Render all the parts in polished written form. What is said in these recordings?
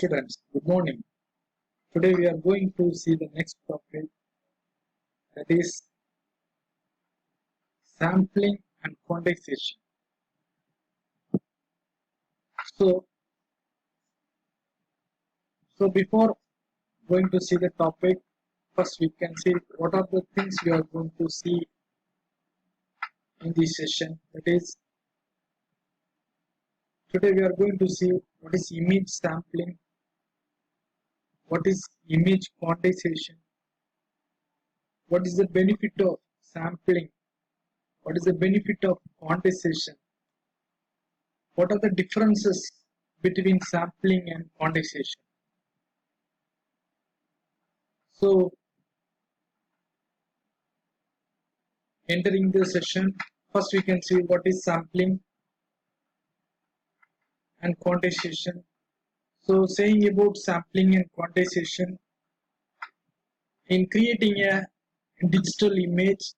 students, good morning. Today we are going to see the next topic, that is sampling and quantization. So before going to see the topic, first we can see what are the things we are going to see in this session. That is, today we are going to see what is image sampling, what is image quantization, what is the benefit of sampling, what is the benefit of quantization, what are the differences between sampling and quantization. So, entering the session, first we can see what is sampling and quantization. So, saying about sampling and quantization, in creating a digital image,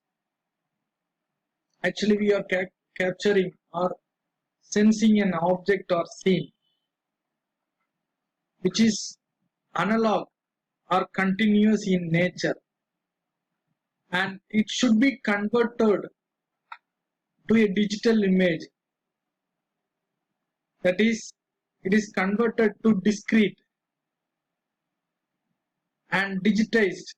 actually we are capturing or sensing an object or scene which is analog or continuous in nature, and it should be converted to a digital image. That is, it is converted to discrete and digitized,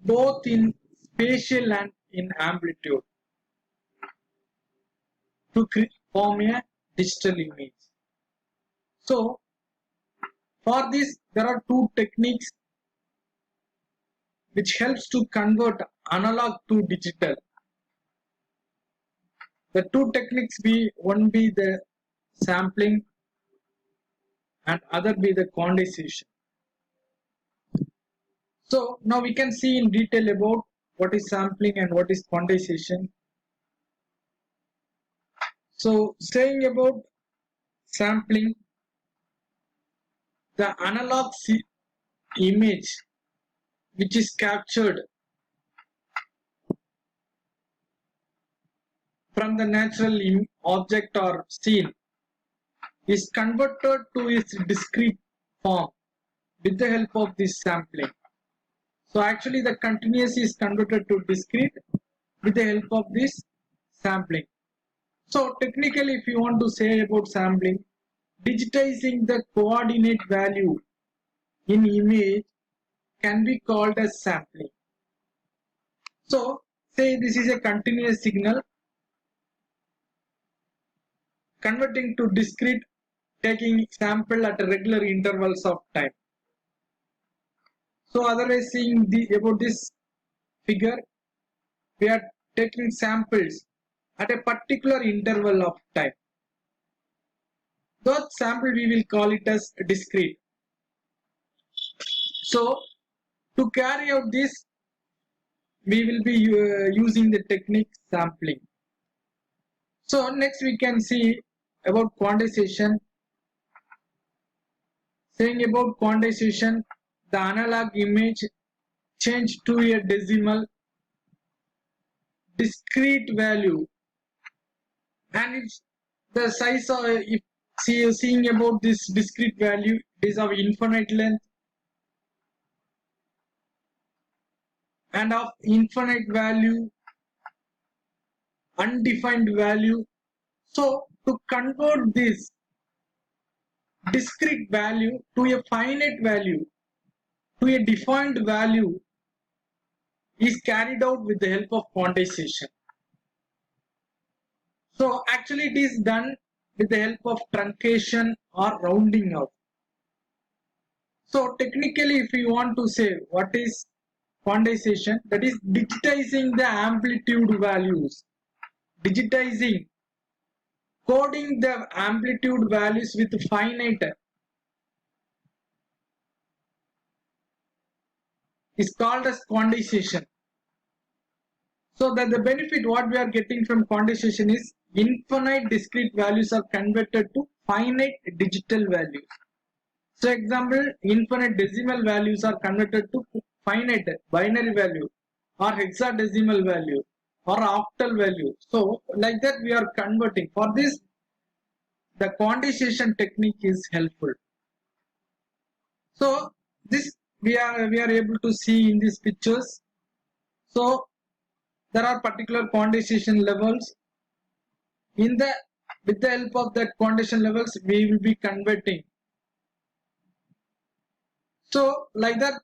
both in spatial and in amplitude, to form a digital image. So, for this there are two techniques which helps to convert analog to digital. The two techniques one be the sampling and other be the quantization. So now we can see in detail about what is sampling and what is quantization. So saying about sampling, the analog image which is captured from the natural object or scene is converted to its discrete form with the help of this sampling. So actually the continuous is converted to discrete with the help of this sampling. So technically, if you want to say about sampling, digitizing the coordinate value in image can be called as sampling. So say this is a continuous signal, converting to discrete, taking sample at regular intervals of time. So otherwise, seeing about this figure, we are taking samples at a particular interval of time. That sample we will call it as discrete. So to carry out this, we will be using the technique sampling. So next we can see about quantization. Saying about quantization, the analog image changed to a decimal discrete value, and it's the size of, if seeing about this discrete value, is of infinite length and of infinite value, undefined value. So to convert this discrete value to a finite value, to a defined value, is carried out with the help of quantization. So actually it is done with the help of truncation or rounding out. So technically, if you want to say what is quantization, that is digitizing the amplitude values, digitizing, coding the amplitude values with finite is called as quantization. So that the benefit what we are getting from quantization is infinite discrete values are converted to finite digital values. So example, infinite decimal values are converted to finite binary value or hexadecimal value or octal value. So like that we are converting. For this, the quantization technique is helpful. So this we are able to see in these pictures. So there are particular quantization levels. With the help of that quantization levels, we will be converting. So like that,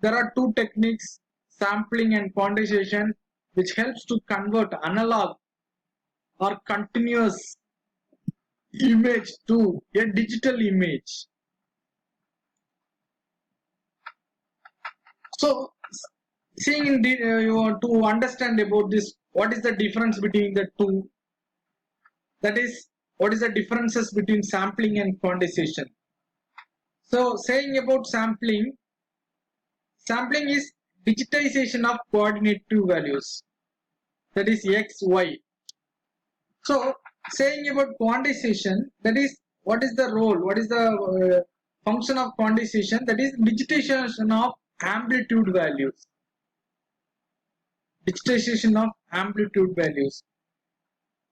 there are two techniques, sampling and quantization, which helps to convert analog or continuous image to a digital image. So seeing in you want to understand about this, what is the difference between the two? That is, what is the differences between sampling and quantization? So saying about sampling is digitization of coordinate values, that is x, y. So saying about quantization, that is, what is the role, what is the function of quantization? That is digitization of amplitude values. Digitization of amplitude values.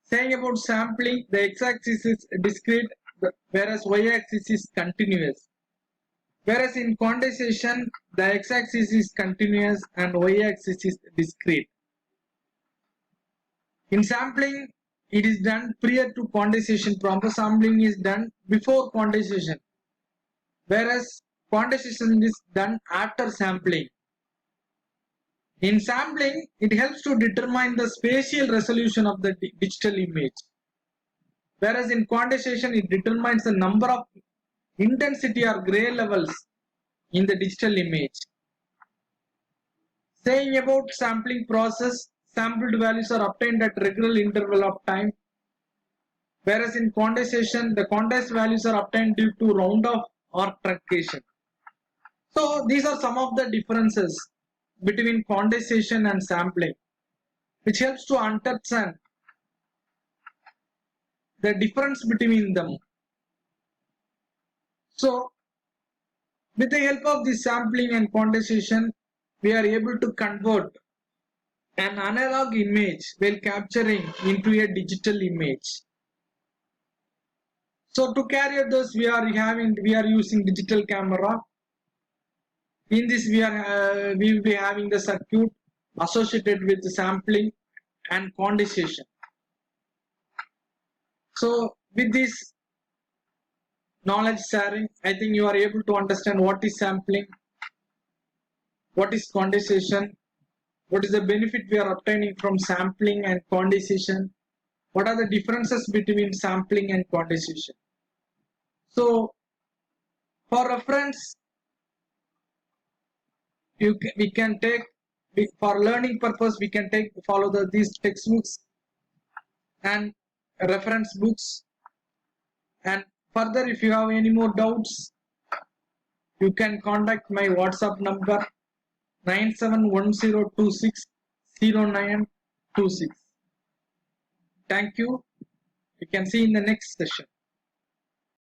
Saying about sampling, the x-axis is discrete, whereas y-axis is continuous. Whereas in quantization, the x-axis is continuous and y-axis is discrete. In sampling, it is done prior to quantization. Proper sampling is done before quantization, whereas quantization is done after sampling. In sampling, it helps to determine the spatial resolution of the digital image, whereas in quantization, it determines the number of intensity or gray levels in the digital image. Saying about sampling process, sampled values are obtained at regular interval of time, whereas in quantization, the quantized values are obtained due to round off or truncation. So these are some of the differences between quantization and sampling, which helps to understand the difference between them. So with the help of this sampling and quantization, we are able to convert an analog image while capturing into a digital image. So to carry out this, we are using digital camera. In this, we will be having the circuit associated with the sampling and quantization. So with this knowledge sharing, I think you are able to understand what is sampling, what is quantization, what is the benefit we are obtaining from sampling and quantization, what are the differences between sampling and quantization. So for reference, we can take, for learning purpose, we can follow these textbooks and reference books. And further, if you have any more doubts, you can contact my WhatsApp number 9710260926. Thank you. You can see in the next session.